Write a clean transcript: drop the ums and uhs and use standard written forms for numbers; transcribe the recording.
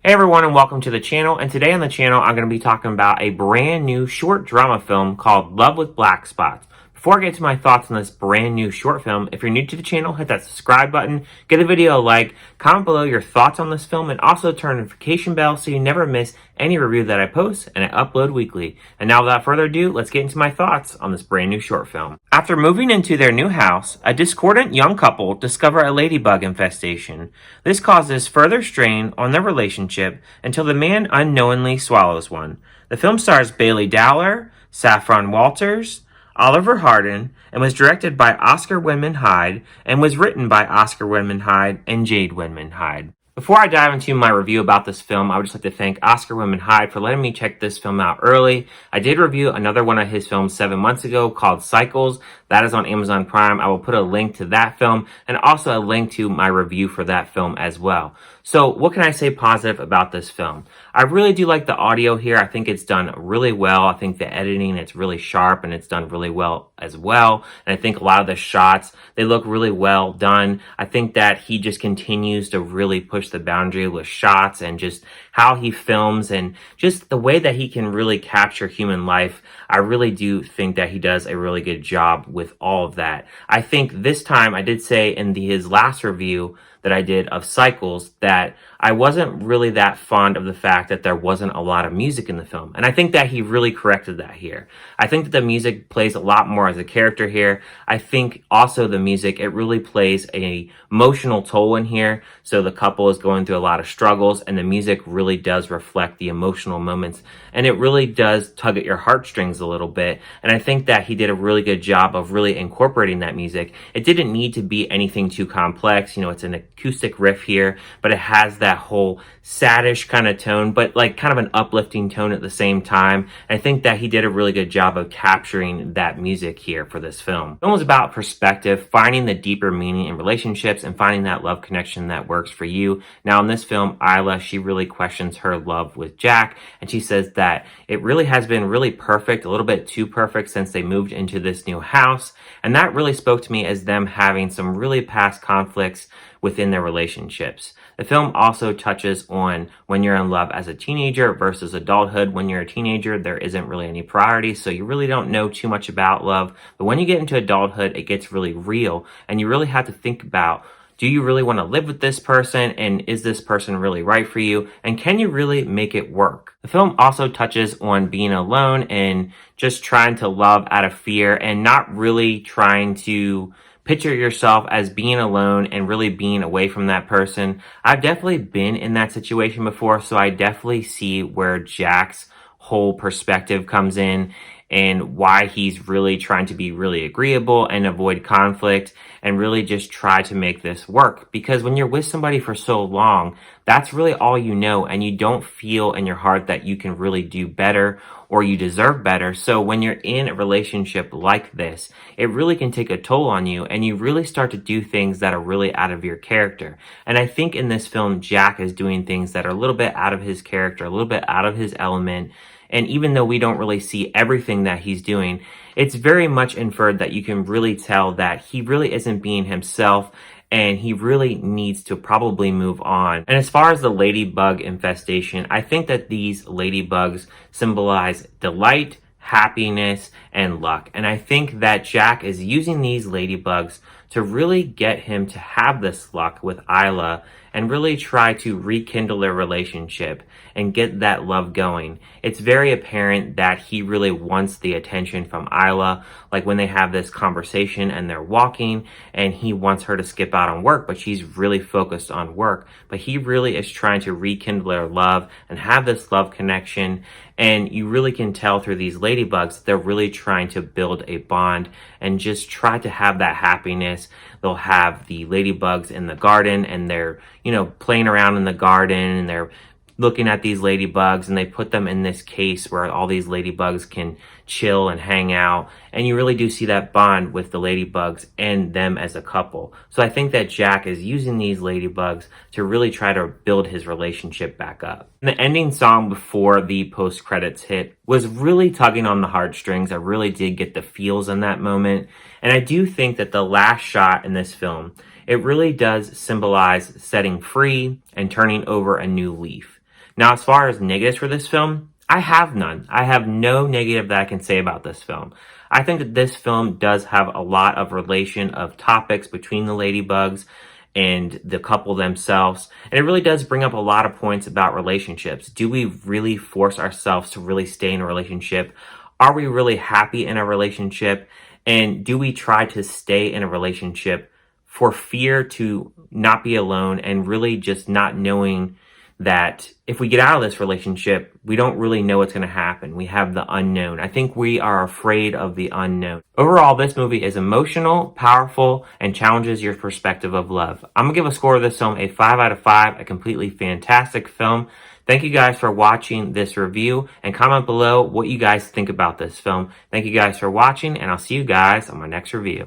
Hey everyone, and welcome to the channel. And today on the channel I'm going to be talking about a brand new short drama film called Love with Black Spots. Before I get to my thoughts on this brand new short film, if you're new to the channel, hit that subscribe button, give the video a like, comment below your thoughts on this film, and also turn the notification bell so you never miss any review that I post and I upload weekly. And now without further ado, let's get into my thoughts on this brand new short film. After moving into their new house, a discordant young couple discover a ladybug infestation. This causes further strain on their relationship until the man unknowingly swallows one. The film stars Bailey Dowler, Saffron Walters, Oliver Harden, and was directed by Oscar Wenman-Hydes and was written by Oscar Wenman-Hydes and Jade Wenman-Hydes. Before I dive into my review about this film, I would just like to thank Oscar Wenman-Hydes for letting me check this film out early. I did review another one of his films 7 months ago called Cycles. That is on Amazon Prime. I will put a link to that film and also a link to my review for that film as well. So what can I say positive about this film? I really do like the audio here. I think it's done really well. I think the editing, it's really sharp and it's done really well as well. And I think a lot of the shots, they look really well done. I think that he just continues to really push the boundary with shots and just how he films and just the way that he can really capture human life. I really do think that he does a really good job with all of that. I think this time, I did say in his last review that I did of Cycles that I wasn't really that fond of the fact that there wasn't a lot of music in the film. And I think that he really corrected that here. I think that the music plays a lot more as a character here. I think also the music, it really plays a emotional toll in here. So the couple is going through a lot of struggles and the music really does reflect the emotional moments. And it really does tug at your heartstrings a little bit. And I think that he did a really good job of really incorporating that music. It didn't need to be anything too complex. You know, it's an acoustic riff here, but it has that whole saddish kind of tone, but like kind of an uplifting tone at the same time. And I think that he did a really good job of capturing that music here for this film. The film was about perspective, finding the deeper meaning in relationships and finding that love connection that works for you. Now in this film, Isla, she really questions her love with Jack, and she says that it really has been really perfect, a little bit too perfect since they moved into this new house. And that really spoke to me as them having some really past conflicts within their relationships. The film also touches on when you're in love as a teenager versus adulthood. When you're a teenager, there isn't really any priority, so you really don't know too much about love. But when you get into adulthood, it gets really real, and you really have to think about, do you really want to live with this person, and is this person really right for you, and can you really make it work? The film also touches on being alone and just trying to love out of fear and not really trying to picture yourself as being alone and really being away from that person. I've definitely been in that situation before, so I definitely see where Jack's whole perspective comes in and why he's really trying to be really agreeable and avoid conflict and really just try to make this work. Because when you're with somebody for so long, that's really all you know, and you don't feel in your heart that you can really do better or you deserve better. So when you're in a relationship like this, it really can take a toll on you, and you really start to do things that are really out of your character. And I think in this film, Jack is doing things that are a little bit out of his character, a little bit out of his element. And even though we don't really see everything that he's doing, it's very much inferred that you can really tell that he really isn't being himself, and he really needs to probably move on. And as far as the ladybug infestation, I think that these ladybugs symbolize delight, happiness, and luck. And I think that Jack is using these ladybugs to really get him to have this luck with Isla and really try to rekindle their relationship and get that love going. It's very apparent that he really wants the attention from Isla, like when they have this conversation and they're walking and he wants her to skip out on work, but she's really focused on work. But he really is trying to rekindle their love and have this love connection. And you really can tell through these ladybugs, they're really trying to build a bond and just try to have that happiness. They'll have the ladybugs in the garden and they're, playing around in the garden and they're looking at these ladybugs, and they put them in this case where all these ladybugs can chill and hang out. And you really do see that bond with the ladybugs and them as a couple. So I think that Jack is using these ladybugs to really try to build his relationship back up. And the ending song before the post-credits hit was really tugging on the heartstrings. I really did get the feels in that moment. And I do think that the last shot in this film, it really does symbolize setting free and turning over a new leaf. Now, as far as negatives for this film, I have none. I have no negative that I can say about this film. I think that this film does have a lot of relation of topics between the ladybugs and the couple themselves. And it really does bring up a lot of points about relationships. Do we really force ourselves to really stay in a relationship? Are we really happy in a relationship? And do we try to stay in a relationship for fear to not be alone and really just not knowing that if we get out of this relationship, we don't really know what's going to happen. We have the unknown. I think we are afraid of the unknown. Overall, this movie is emotional, powerful, and challenges your perspective of love. I'm going to give a score of this film a 5 out of 5, a completely fantastic film. Thank you guys for watching this review, and comment below what you guys think about this film. Thank you guys for watching, and I'll see you guys on my next review.